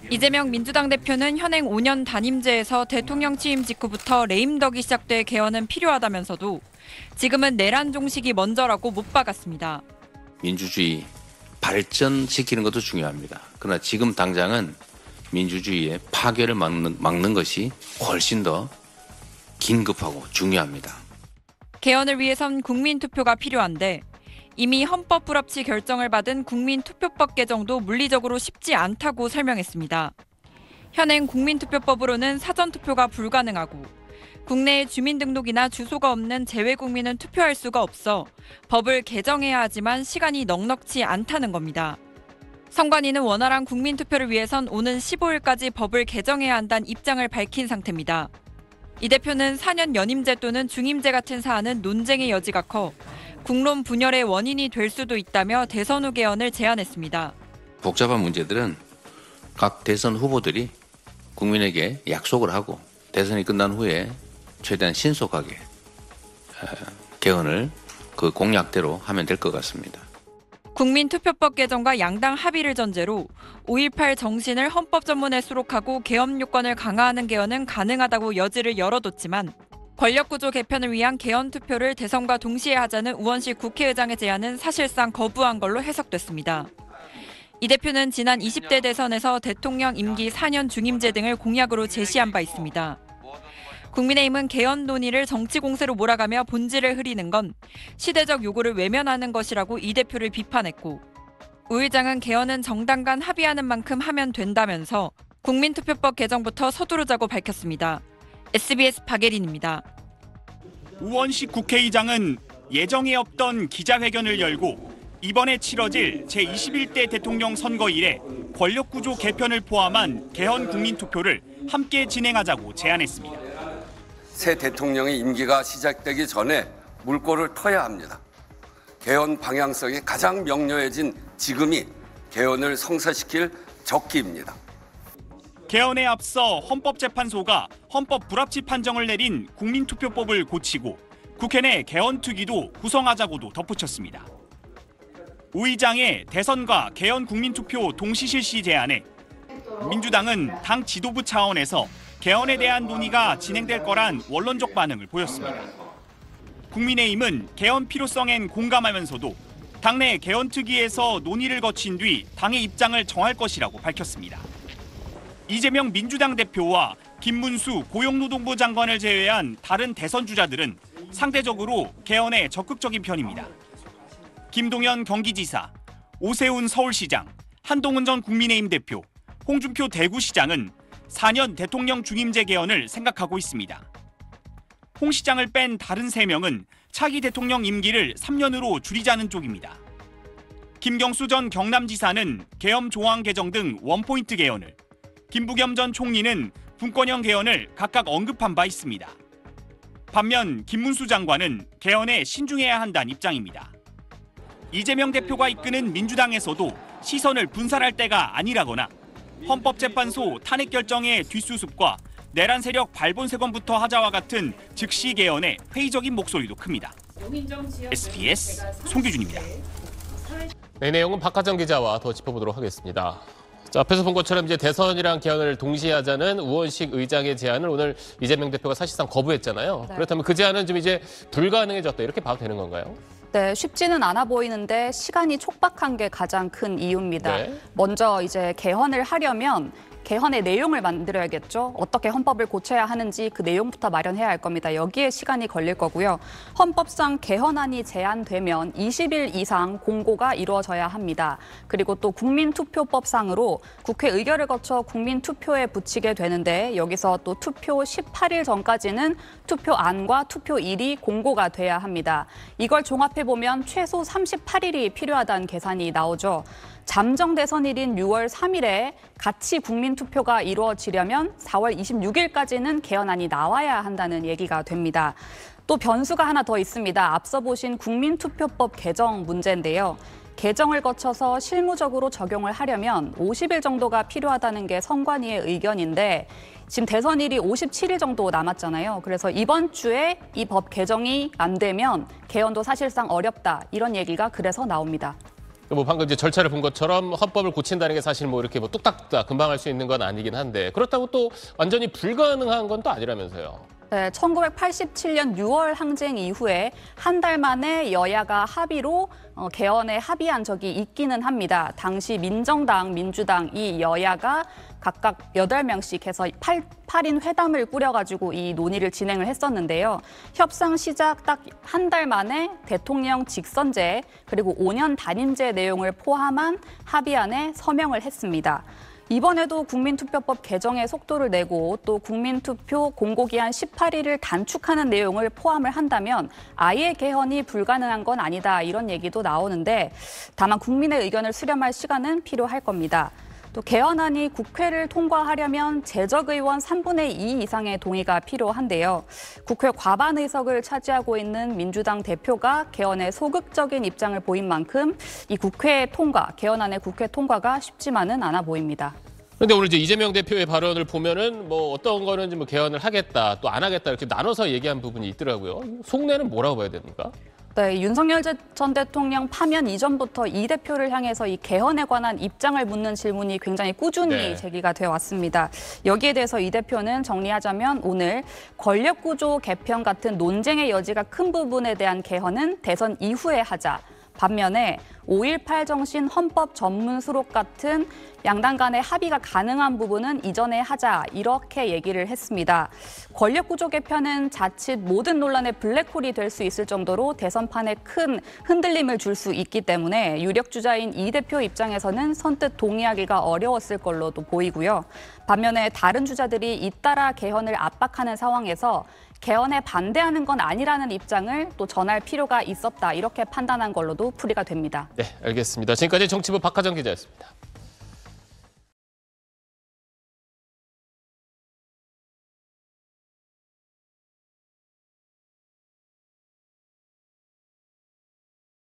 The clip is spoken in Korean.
이재명 민주당 대표는 현행 5년 단임제에서 대통령 취임 직후부터 레임덕이 시작돼 개헌은 필요하다면서도 지금은 내란 종식이 먼저라고 못 박았습니다. 민주주의 발전시키는 것도 중요합니다. 그러나 지금 당장은 민주주의의 파괴를 막는 것이 훨씬 더 긴급하고 중요합니다. 개헌을 위해선 국민투표가 필요한데 이미 헌법 불합치 결정을 받은 국민투표법 개정도 물리적으로 쉽지 않다고 설명했습니다. 현행 국민투표법으로는 사전투표가 불가능하고 국내에 주민등록이나 주소가 없는 재외국민은 투표할 수가 없어 법을 개정해야 하지만 시간이 넉넉지 않다는 겁니다. 선관위는 원활한 국민투표를 위해선 오는 15일까지 법을 개정해야 한다는 입장을 밝힌 상태입니다. 이 대표는 4년 연임제 또는 중임제 같은 사안은 논쟁의 여지가 커 국론 분열의 원인이 될 수도 있다며 대선 후 개헌을 제안했습니다. 복잡한 문제들은 각 대선 후보들이 국민에게 약속을 하고 대선이 끝난 후에 최대한 신속하게 개헌을 그 공약대로 하면 될 것 같습니다. 국민투표법 개정과 양당 합의를 전제로 5.18 정신을 헌법 전문에 수록하고 개헌 요건을 강화하는 개헌은 가능하다고 여지를 열어뒀지만 권력구조 개편을 위한 개헌 투표를 대선과 동시에 하자는 우원식 국회의장의 제안은 사실상 거부한 걸로 해석됐습니다. 이 대표는 지난 20대 대선에서 대통령 임기 4년 중임제 등을 공약으로 제시한 바 있습니다. 국민의힘은 개헌 논의를 정치 공세로 몰아가며 본질을 흐리는 건 시대적 요구를 외면하는 것이라고 이 대표를 비판했고 우 의장은 개헌은 정당 간 합의하는 만큼 하면 된다면서 국민투표법 개정부터 서두르자고 밝혔습니다. SBS 박예린입니다. 우원식 국회의장은 예정에 없던 기자회견을 열고 이번에 치러질 제21대 대통령 선거일에 권력구조 개편을 포함한 개헌 국민투표를 함께 진행하자고 제안했습니다. 새 대통령의 임기가 시작되기 전에 물꼬를 터야 합니다. 개헌 방향성이 가장 명료해진 지금이 개헌을 성사시킬 적기입니다. 개헌에 앞서 헌법재판소가 헌법 불합치 판정을 내린 국민투표법을 고치고 국회 내 개헌특위도 구성하자고도 덧붙였습니다. 우 의장의 대선과 개헌 국민투표 동시 실시 제안에 민주당은 당 지도부 차원에서 개헌에 대한 논의가 진행될 거란 원론적 반응을 보였습니다. 국민의힘은 개헌 필요성엔 공감하면서도 당내 개헌특위에서 논의를 거친 뒤 당의 입장을 정할 것이라고 밝혔습니다. 이재명 민주당 대표와 김문수 고용노동부 장관을 제외한 다른 대선 주자들은 상대적으로 개헌에 적극적인 편입니다. 김동연 경기지사, 오세훈 서울시장, 한동훈 전 국민의힘 대표, 홍준표 대구시장은 4년 대통령 중임제 개헌을 생각하고 있습니다. 홍 시장을 뺀 다른 3명은 차기 대통령 임기를 3년으로 줄이자는 쪽입니다. 김경수 전 경남지사는 계엄 조항 개정 등 원포인트 개헌을, 김부겸 전 총리는 분권형 개헌을 각각 언급한 바 있습니다. 반면 김문수 장관은 개헌에 신중해야 한다는 입장입니다. 이재명 대표가 이끄는 민주당에서도 시선을 분산할 때가 아니라거나 헌법재판소 탄핵 결정의 뒷수습과 내란 세력 발본색원부터 하자와 같은 즉시 개헌에 회의적인 목소리도 큽니다. SBS 송규준입니다. 네, 내용은 박하정 기자와 더 짚어보도록 하겠습니다. 자, 앞에서 본 것처럼 이제 대선이랑 개헌을 동시에 하자는 우원식 의장의 제안을 오늘 이재명 대표가 사실상 거부했잖아요. 네. 그렇다면 그 제안은 좀 이제 불가능해졌다 이렇게 봐도 되는 건가요? 네, 쉽지는 않아 보이는데 시간이 촉박한 게 가장 큰 이유입니다. 네. 먼저 이제 개헌을 하려면 개헌의 내용을 만들어야겠죠. 어떻게 헌법을 고쳐야 하는지 그 내용부터 마련해야 할 겁니다. 여기에 시간이 걸릴 거고요. 헌법상 개헌안이 제안되면 20일 이상 공고가 이루어져야 합니다. 그리고 또 국민투표법상으로 국회 의결을 거쳐 국민투표에 붙이게 되는데 여기서 또 투표 18일 전까지는 투표안과 투표일이 공고가 돼야 합니다. 이걸 종합해보면 최소 38일이 필요하다는 계산이 나오죠. 잠정 대선일인 6월 3일에 같이 국민투표가 이루어지려면 4월 26일까지는 개헌안이 나와야 한다는 얘기가 됩니다. 또 변수가 하나 더 있습니다. 앞서 보신 국민투표법 개정 문제인데요. 개정을 거쳐서 실무적으로 적용을 하려면 50일 정도가 필요하다는 게 선관위의 의견인데 지금 대선일이 57일 정도 남았잖아요. 그래서 이번 주에 이 법 개정이 안 되면 개헌도 사실상 어렵다. 이런 얘기가 그래서 나옵니다. 뭐 방금 이제 절차를 본 것처럼 헌법을 고친다는 게 사실 뭐 이렇게 뭐 뚝딱뚝딱 금방 할 수 있는 건 아니긴 한데 그렇다고 또 완전히 불가능한 건 또 아니라면서요. 네, 1987년 6월 항쟁 이후에 한 달 만에 여야가 합의로 개헌에 합의한 적이 있기는 합니다. 당시 민정당, 민주당 이 여야가 각각 8명씩 해서 8인 회담을 꾸려가지고 이 논의를 진행을 했었는데요. 협상 시작 딱 한 달 만에 대통령 직선제 그리고 5년 단임제 내용을 포함한 합의안에 서명을 했습니다. 이번에도 국민투표법 개정에 속도를 내고 또 국민투표 공고기한 18일을 단축하는 내용을 포함을 한다면 아예 개헌이 불가능한 건 아니다 이런 얘기도 나오는데 다만 국민의 의견을 수렴할 시간은 필요할 겁니다. 또 개헌안이 국회를 통과하려면 재적의원 3분의 2 이상의 동의가 필요한데요. 국회 과반 의석을 차지하고 있는 민주당 대표가 개헌에 소극적인 입장을 보인 만큼 이 국회 통과, 개헌안의 국회 통과가 쉽지만은 않아 보입니다. 그런데 오늘 이제 이재명 대표의 발언을 보면은 뭐 어떤 거는 뭐 개헌을 하겠다, 또 안 하겠다 이렇게 나눠서 얘기한 부분이 있더라고요. 속내는 뭐라고 봐야 됩니까? 네, 윤석열 전 대통령 파면 이전부터 이 대표를 향해서 이 개헌에 관한 입장을 묻는 질문이 굉장히 꾸준히 제기가 되어 왔습니다. 여기에 대해서 이 대표는 정리하자면 오늘 권력구조 개편 같은 논쟁의 여지가 큰 부분에 대한 개헌은 대선 이후에 하자. 반면에 5.18 정신 헌법 전문 수록 같은 양당 간의 합의가 가능한 부분은 이전에 하자 이렇게 얘기를 했습니다. 권력구조 개편은 자칫 모든 논란의 블랙홀이 될 수 있을 정도로 대선판에 큰 흔들림을 줄 수 있기 때문에 유력 주자인 이 대표 입장에서는 선뜻 동의하기가 어려웠을 걸로도 보이고요. 반면에 다른 주자들이 잇따라 개헌을 압박하는 상황에서 개헌에 반대하는 건 아니라는 입장을 또 전할 필요가 있었다 이렇게 판단한 걸로도 풀이가 됩니다. 네, 알겠습니다. 지금까지 정치부 박하정 기자였습니다.